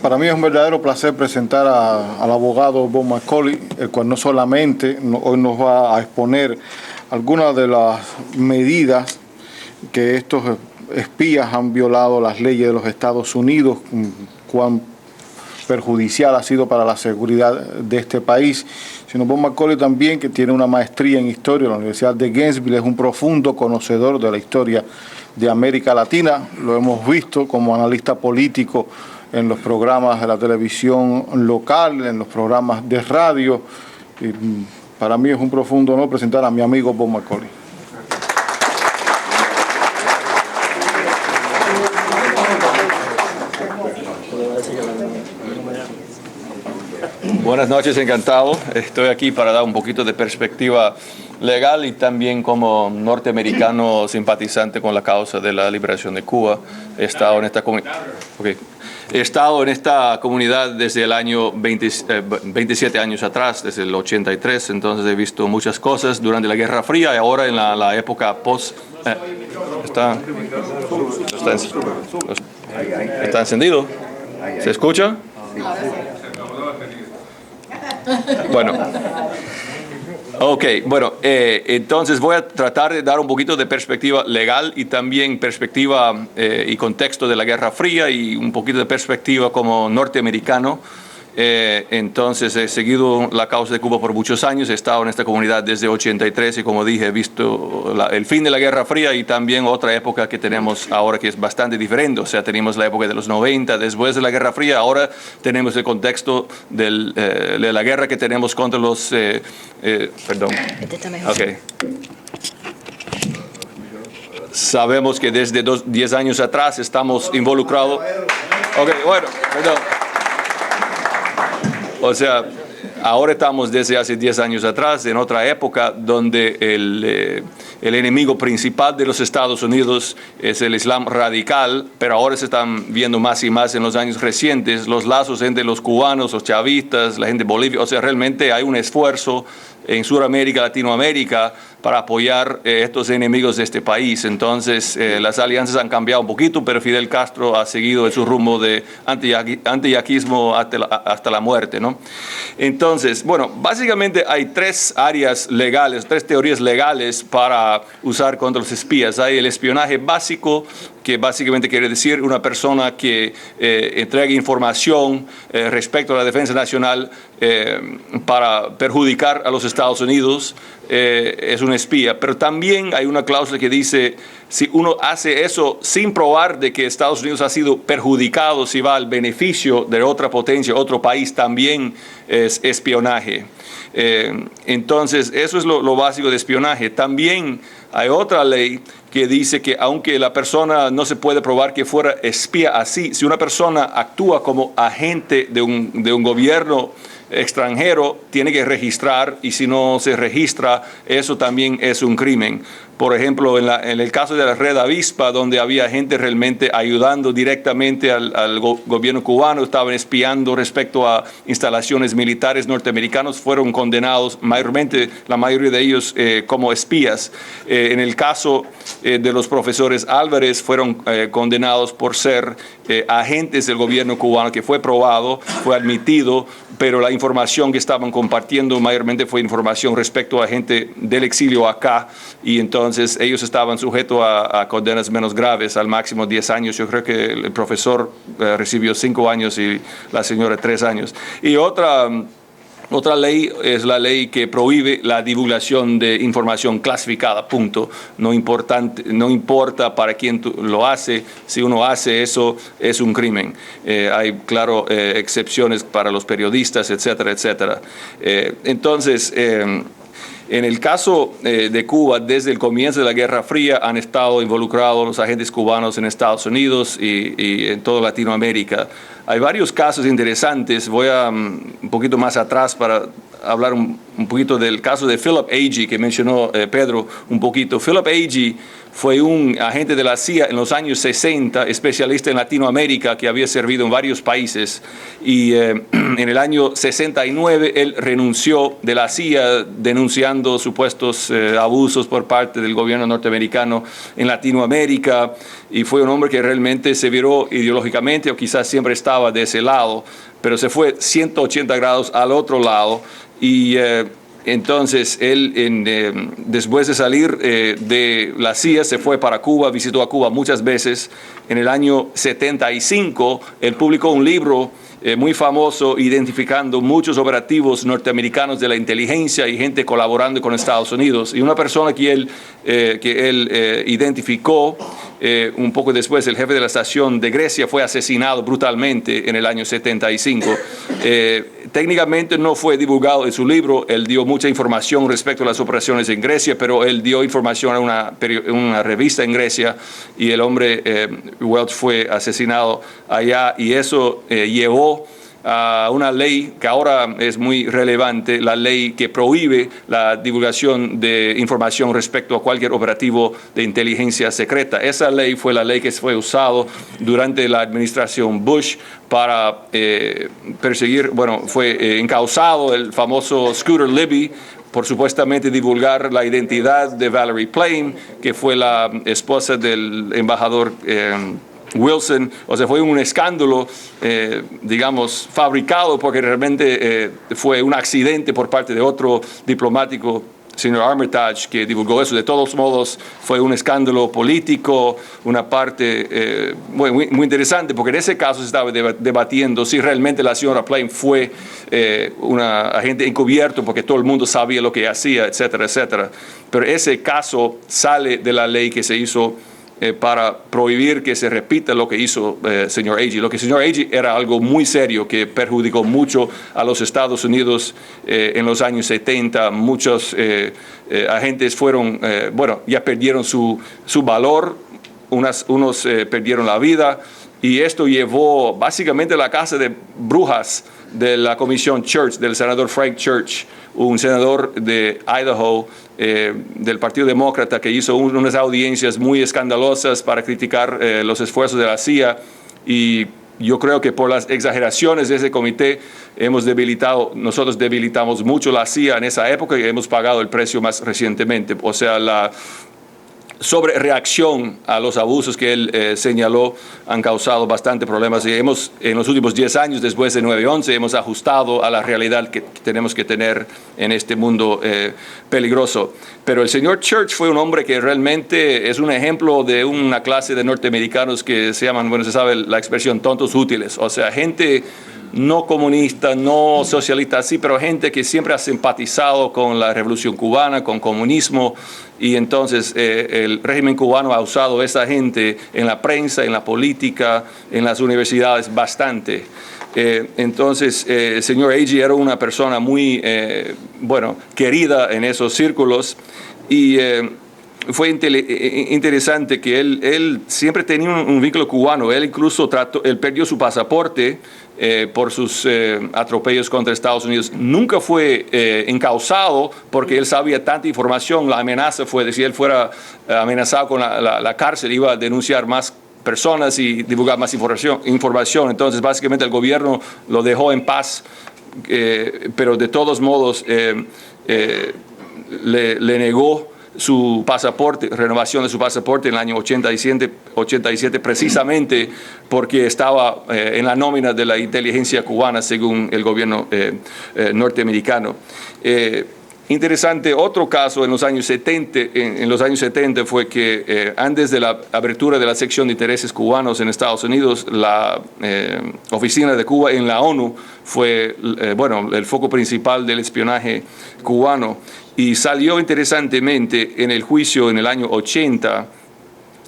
Para mí es un verdadero placer presentar al abogado Bob Macaulay, el cual no solamente hoy nos va a exponer algunas de las medidas que estos espías han violado las leyes de los Estados Unidos, cuán perjudicial ha sido para la seguridad de este país, sino Bob Macaulay también, que tiene una maestría en historia en la Universidad de Gainesville, es un profundo conocedor de la historia de América Latina. Lo hemos visto como analista político en los programas de la televisión local, en los programas de radio. Y para mí es un profundo honor presentar a mi amigo Bob Macaulay. Buenas noches, encantado. Estoy aquí para dar un poquito de perspectiva legal y también como norteamericano simpatizante con la causa de la liberación de Cuba. He estado en esta comunidad desde el año 27 años atrás, desde el 83, entonces he visto muchas cosas durante la Guerra Fría y ahora en la época post... ¿Está encendido? ¿Se escucha? Bueno, entonces voy a tratar de dar un poquito de perspectiva legal y también perspectiva y contexto de la Guerra Fría y un poquito de perspectiva como norteamericano. Entonces he seguido la causa de Cuba por muchos años, he estado en esta comunidad desde 83 y como dije he visto el fin de la Guerra Fría y también otra época que tenemos ahora que es bastante diferente. O sea, tenemos la época de los 90, después de la Guerra Fría, ahora tenemos el contexto de la guerra que tenemos contra los... perdón. Okay. Sabemos que desde 10 años atrás estamos involucrados... Ok, bueno, perdón. O sea, ahora estamos desde hace 10 años atrás en otra época donde el enemigo principal de los Estados Unidos es el Islam radical, pero ahora se están viendo más y más en los años recientes los lazos entre los cubanos, los chavistas, la gente de Bolivia. O sea, realmente hay un esfuerzo en Sudamérica, Latinoamérica, para apoyar estos enemigos de este país. Entonces, las alianzas han cambiado un poquito, pero Fidel Castro ha seguido en su rumbo de antiyaquismo hasta la muerte, ¿no? Entonces, bueno, básicamente hay tres áreas legales, tres teorías legales para usar contra los espías. Hay el espionaje básico, que básicamente quiere decir una persona que entrega información respecto a la defensa nacional para perjudicar a los Estados Unidos, es un espía. Pero también hay una cláusula que dice, si uno hace eso sin probar de que Estados Unidos ha sido perjudicado, si va al beneficio de otra potencia, otro país, también es espionaje. Entonces, eso es lo básico de espionaje. También hay otra ley que dice que aunque la persona no se puede probar que fuera espía así, si una persona actúa como agente de un gobierno extranjero, tiene que registrar, y si no se registra, eso también es un crimen. Por ejemplo, en el caso de la Red Avispa, donde había gente realmente ayudando directamente al gobierno cubano, estaban espiando respecto a instalaciones militares norteamericanos, fueron condenados mayormente, la mayoría de ellos como espías. En el caso de los profesores Álvarez, fueron condenados por ser agentes del gobierno cubano, que fue probado, fue admitido, pero la información que estaban compartiendo mayormente fue información respecto a gente del exilio acá, y entonces ellos estaban sujetos a condenas menos graves, al máximo 10 años. Yo creo que el profesor recibió 5 años y la señora 3 años. Y otra ley es la ley que prohíbe la divulgación de información clasificada, punto. No importa para quién lo hace, si uno hace eso es un crimen. Hay, claro, excepciones para los periodistas, etcétera, etcétera. Entonces, en el caso de Cuba, desde el comienzo de la Guerra Fría han estado involucrados los agentes cubanos en Estados Unidos y en toda Latinoamérica. Hay varios casos interesantes. Voy un poquito más atrás para hablar un poquito del caso de Philip Agee, que mencionó Pedro un poquito. Philip Agee fue un agente de la CIA en los años 60, especialista en Latinoamérica, que había servido en varios países. Y en el año 69 él renunció de la CIA denunciando supuestos abusos por parte del gobierno norteamericano en Latinoamérica. y fue un hombre que realmente se viró ideológicamente, o quizás siempre estaba de ese lado, pero se fue 180 grados al otro lado. Y entonces él, después de salir de la CIA, se fue para Cuba, visitó a Cuba muchas veces. En el año 75, él publicó un libro muy famoso, identificando muchos operativos norteamericanos de la inteligencia y gente colaborando con Estados Unidos. Y una persona que él identificó un poco después, el jefe de la estación de Grecia, fue asesinado brutalmente en el año 75. Técnicamente no fue divulgado en su libro, él dio mucha información respecto a las operaciones en Grecia, pero él dio información a una revista en Grecia, y el hombre Welch fue asesinado allá, y eso llevó a una ley que ahora es muy relevante, la ley que prohíbe la divulgación de información respecto a cualquier operativo de inteligencia secreta. Esa ley fue la ley que fue usada durante la administración Bush para perseguir, fue encausado el famoso Scooter Libby por supuestamente divulgar la identidad de Valerie Plame, que fue la esposa del embajador Wilson. O sea, fue un escándalo, digamos, fabricado, porque realmente fue un accidente por parte de otro diplomático, señor Armitage, que divulgó eso. De todos modos, fue un escándalo político, una parte muy interesante, porque en ese caso se estaba debatiendo si realmente la señora Plame fue una agente encubierto, porque todo el mundo sabía lo que hacía, etcétera, etcétera. Pero ese caso sale de la ley que se hizo para prohibir que se repita lo que hizo señor Agee. Lo que señor Agee era algo muy serio que perjudicó mucho a los Estados Unidos en los años 70. Muchos agentes fueron, ya perdieron su valor, unos perdieron la vida, y esto llevó básicamente a la casa de brujas de la comisión Church, del senador Frank Church, un senador de Idaho, del Partido Demócrata, que hizo unas audiencias muy escandalosas para criticar los esfuerzos de la CIA. Y yo creo que por las exageraciones de ese comité nosotros debilitamos mucho la CIA en esa época, y hemos pagado el precio más recientemente. O sea, la sobre reacción a los abusos que él señaló han causado bastante problemas, y en los últimos 10 años, después de 9/11, hemos ajustado a la realidad que tenemos que tener en este mundo peligroso. Pero el señor Church fue un hombre que realmente es un ejemplo de una clase de norteamericanos que se llaman, se sabe la expresión, tontos útiles. O sea, gente no comunista, no socialista, sí, pero gente que siempre ha simpatizado con la revolución cubana, con comunismo, y entonces el régimen cubano ha usado a esa gente en la prensa, en la política, en las universidades bastante. Entonces, el señor Agee era una persona muy, querida en esos círculos, y fue interesante que él siempre tenía un vínculo cubano. Él incluso él perdió su pasaporte por sus atropellos contra Estados Unidos. Nunca fue encausado, porque él sabía tanta información. La amenaza fue de si él fuera amenazado con la cárcel, iba a denunciar más personas y divulgar más información. Entonces, básicamente, el gobierno lo dejó en paz, pero de todos modos le negó su pasaporte, renovación de su pasaporte en el año 87, precisamente porque estaba en la nómina de la inteligencia cubana, según el gobierno norteamericano. Interesante, otro caso en los años 70, fue que antes de la apertura de la sección de intereses cubanos en Estados Unidos, la oficina de Cuba en la ONU fue el foco principal del espionaje cubano, y salió interesantemente en el juicio en el año 80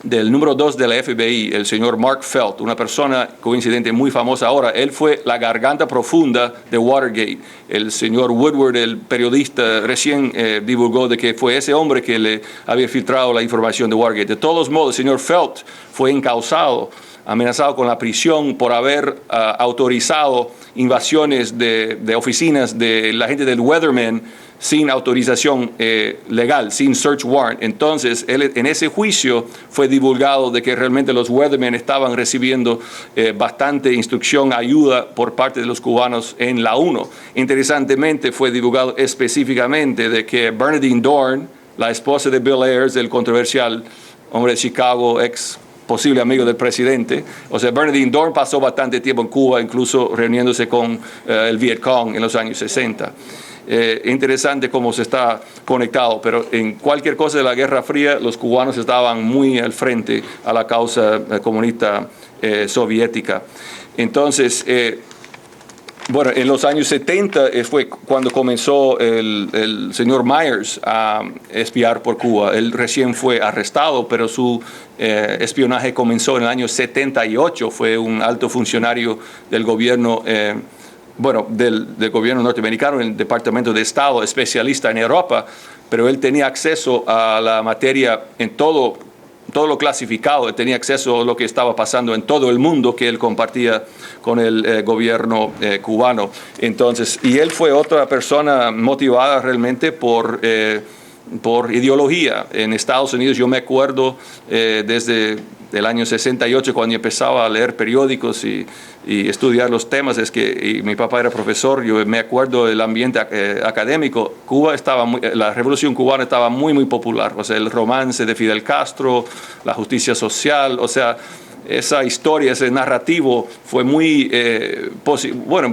del número 2 de la FBI, el señor Mark Felt, una persona coincidente muy famosa ahora. Él fue la garganta profunda de Watergate. El señor Woodward, el periodista, recién divulgó de que fue ese hombre que le había filtrado la información de Watergate. De todos modos, el señor Felt fue encausado, amenazado con la prisión por haber autorizado invasiones de oficinas de la gente del Weatherman sin autorización legal, sin search warrant. Entonces, en ese juicio fue divulgado de que realmente los Weathermen estaban recibiendo bastante instrucción, ayuda por parte de los cubanos en la ONU. Interesantemente, fue divulgado específicamente de que Bernardine Dohrn, la esposa de Bill Ayers, el controversial hombre de Chicago, ex posible amigo del presidente. O sea, Bernardine Dohrn pasó bastante tiempo en Cuba, incluso reuniéndose con el Vietcong en los años 60. Interesante cómo se está conectado, pero en cualquier cosa de la Guerra Fría, los cubanos estaban muy al frente a la causa comunista soviética. Entonces, bueno, en los años 70 fue cuando comenzó el señor Myers a espiar por Cuba. Él recién fue arrestado, pero su espionaje comenzó en el año 78. Fue un alto funcionario del gobierno, del gobierno norteamericano, en el Departamento de Estado, especialista en Europa, pero él tenía acceso a la materia en todo lo clasificado, él tenía acceso a lo que estaba pasando en todo el mundo que él compartía con el gobierno cubano. Entonces, y él fue otra persona motivada realmente por ideología. En Estados Unidos, yo me acuerdo desde el año 68, cuando empezaba a leer periódicos y estudiar los temas, y mi papá era profesor, yo me acuerdo del ambiente académico. La revolución cubana estaba muy, muy popular. O sea, el romance de Fidel Castro, la justicia social, o sea, esa historia, ese narrativo fue muy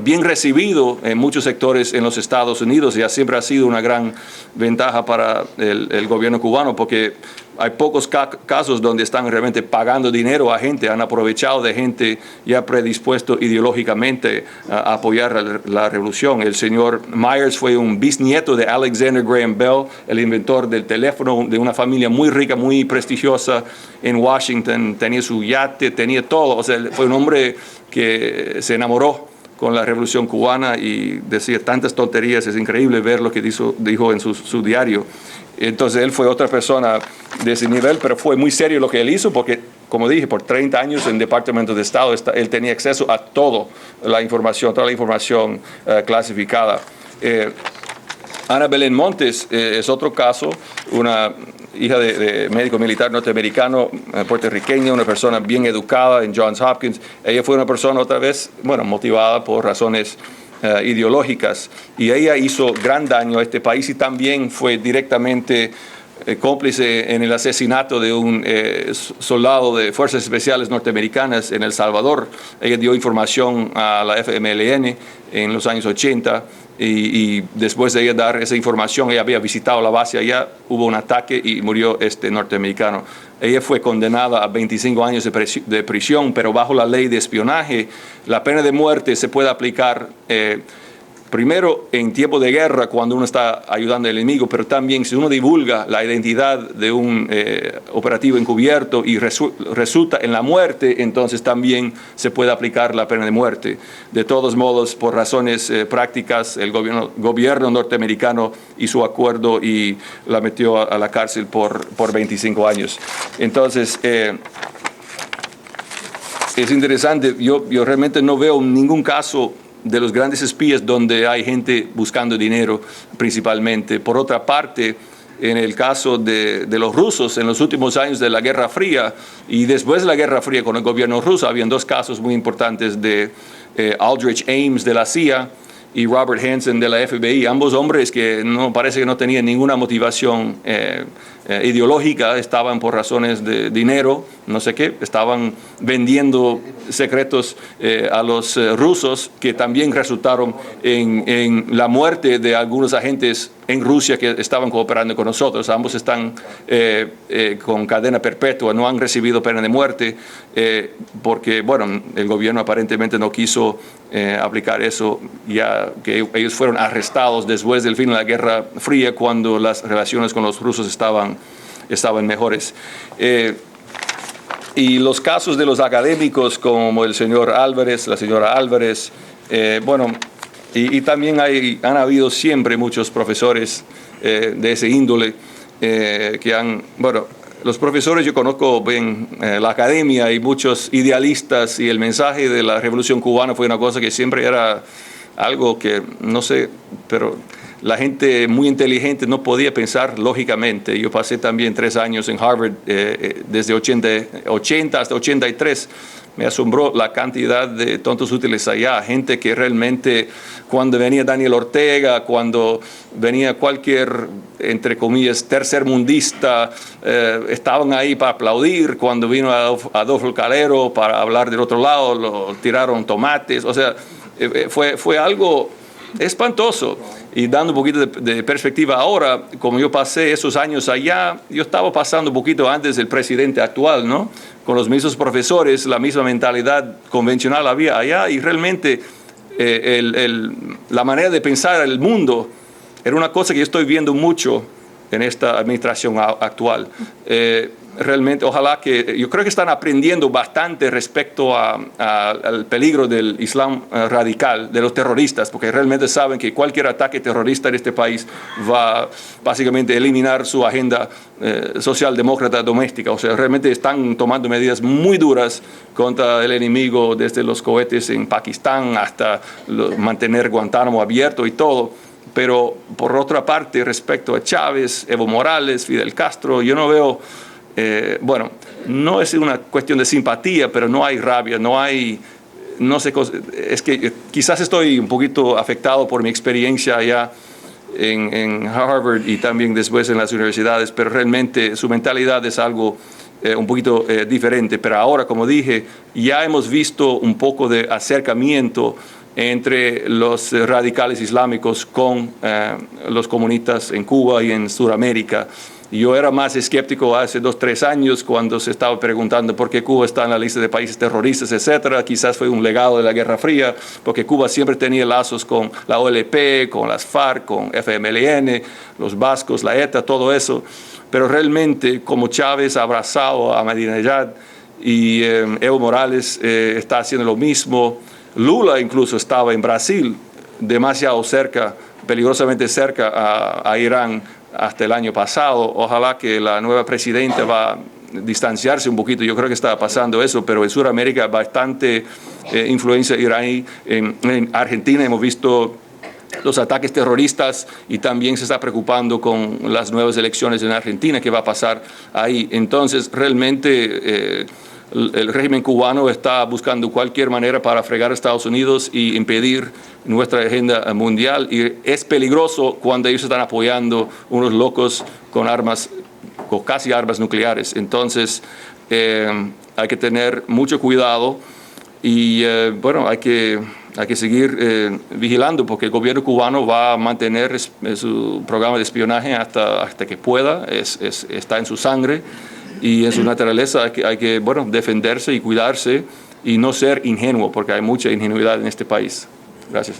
bien recibido en muchos sectores en los Estados Unidos, y siempre ha sido una gran ventaja para el gobierno cubano, porque hay pocos casos donde están realmente pagando dinero a gente, han aprovechado de gente ya predispuesto ideológicamente a apoyar la revolución. El señor Myers fue un bisnieto de Alexander Graham Bell, el inventor del teléfono, de una familia muy rica, muy prestigiosa en Washington. Tenía su yate, tenía todo. O sea, fue un hombre que se enamoró con la revolución cubana y decía tantas tonterías. Es increíble ver lo que dijo en su diario. Entonces él fue otra persona de ese nivel, pero fue muy serio lo que él hizo, porque, como dije, por 30 años en el Departamento de Estado él tenía acceso a toda la información clasificada. Ana Belén Montes es otro caso, una hija de médico militar norteamericano, puertorriqueña, una persona bien educada en Johns Hopkins. Ella fue una persona otra vez, motivada por razones ideológicas, y ella hizo gran daño a este país, y también fue directamente cómplice en el asesinato de un soldado de Fuerzas Especiales norteamericanas en El Salvador. Ella dio información a la FMLN en los años 80, y después de ella dar esa información, ella había visitado la base allá, hubo un ataque y murió este norteamericano. Ella fue condenada a 25 años de prisión, pero bajo la ley de espionaje, la pena de muerte se puede aplicar primero en tiempo de guerra, cuando uno está ayudando al enemigo, pero también si uno divulga la identidad de un operativo encubierto y resulta en la muerte, entonces también se puede aplicar la pena de muerte. De todos modos, por razones prácticas, el gobierno norteamericano hizo acuerdo y la metió a la cárcel por 25 años. Entonces, es interesante, yo realmente no veo ningún caso de los grandes espías donde hay gente buscando dinero principalmente. Por otra parte, en el caso de los rusos, en los últimos años de la Guerra Fría y después de la Guerra Fría con el gobierno ruso, habían dos casos muy importantes de Aldrich Ames de la CIA y Robert Hansen de la FBI, ambos hombres que parece que no tenían ninguna motivación ideológica, estaban por razones de dinero, no sé qué, estaban vendiendo secretos a los rusos, que también resultaron en la muerte de algunos agentes en Rusia que estaban cooperando con nosotros. Ambos están con cadena perpetua, no han recibido pena de muerte porque, el gobierno aparentemente no quiso aplicar eso, ya que ellos fueron arrestados después del fin de la Guerra Fría, cuando las relaciones con los rusos estaban mejores. Y los casos de los académicos como el señor Álvarez, la señora Álvarez, y también han habido siempre muchos profesores de ese índole que los profesores, yo conozco bien la academia y muchos idealistas, y el mensaje de la Revolución Cubana fue una cosa que siempre era algo que, no sé, pero la gente muy inteligente no podía pensar lógicamente. Yo pasé también 3 años en Harvard, desde 80 hasta 83, me asombró la cantidad de tontos útiles allá, gente que realmente cuando venía Daniel Ortega, cuando venía cualquier, entre comillas, tercermundista, estaban ahí para aplaudir, cuando vino Adolfo Calero para hablar del otro lado, lo tiraron tomates, o sea, fue algo espantoso. Y dando un poquito de perspectiva ahora, como yo pasé esos años allá, yo estaba pasando un poquito antes del presidente actual, ¿no? Con los mismos profesores, la misma mentalidad convencional había allá y realmente la manera de pensar el mundo era una cosa que yo estoy viendo mucho en esta administración actual. Realmente, ojalá que, yo creo que están aprendiendo bastante respecto al peligro del Islam radical, de los terroristas, porque realmente saben que cualquier ataque terrorista en este país va básicamente a eliminar su agenda socialdemócrata doméstica. O sea, realmente están tomando medidas muy duras contra el enemigo, desde los cohetes en Pakistán hasta mantener Guantánamo abierto y todo. Pero por otra parte, respecto a Chávez, Evo Morales, Fidel Castro, yo no veo... bueno, no es una cuestión de simpatía, pero no hay rabia, no sé, es que quizás estoy un poquito afectado por mi experiencia allá en Harvard y también después en las universidades, pero realmente su mentalidad es algo un poquito diferente. Pero ahora, como dije, ya hemos visto un poco de acercamiento entre los radicales islámicos con los comunistas en Cuba y en Sudamérica. Yo era más escéptico hace 2 o 3 años cuando se estaba preguntando por qué Cuba está en la lista de países terroristas, etcétera. Quizás fue un legado de la Guerra Fría, porque Cuba siempre tenía lazos con la OLP, con las FARC, con FMLN, los vascos, la ETA, todo eso. Pero realmente, como Chávez ha abrazado a Ahmadinejad y Evo Morales está haciendo lo mismo, Lula incluso estaba en Brasil, demasiado cerca, peligrosamente cerca a Irán, hasta el año pasado. Ojalá que la nueva presidenta va a distanciarse un poquito. Yo creo que está pasando eso, pero en Sudamérica bastante influencia iraní. En Argentina hemos visto los ataques terroristas y también se está preocupando con las nuevas elecciones en Argentina, qué va a pasar ahí. Entonces, realmente el régimen cubano está buscando cualquier manera para fregar a Estados Unidos y impedir nuestra agenda mundial, y es peligroso cuando ellos están apoyando unos locos con armas, con casi armas nucleares. Entonces hay que tener mucho cuidado y bueno, hay que seguir vigilando, porque el gobierno cubano va a mantener su programa de espionaje hasta que pueda, está en su sangre y en su naturaleza. Hay que bueno, defenderse y cuidarse y no ser ingenuo, porque hay mucha ingenuidad en este país. Gracias.